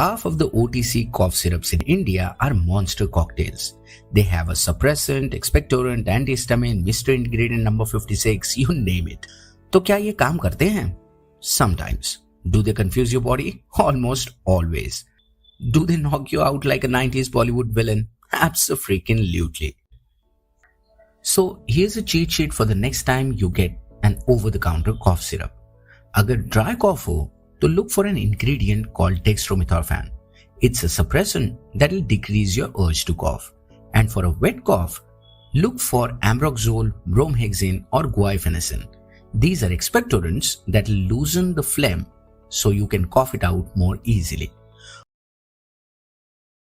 half of the OTC cough syrups in India are monster cocktails. They have a suppressant, expectorant, antihistamine, mystery ingredient number 56, you name it. तो क्या ये काम करते हैं? Sometimes. Do they confuse your body? Almost always. Do they knock you out like a 90s Bollywood villain? Abso-freaking-lutely. So here's a cheat sheet for the next time you get an over-the-counter cough syrup. अगर dry cough हो, तो look for an ingredient called Dextromethorphan. It's a suppressant that will decrease your urge to cough. And for a wet cough, look for Ambroxol, bromhexine or Guaifenesin. These are expectorants that will loosen the phlegm so you can cough it out more easily.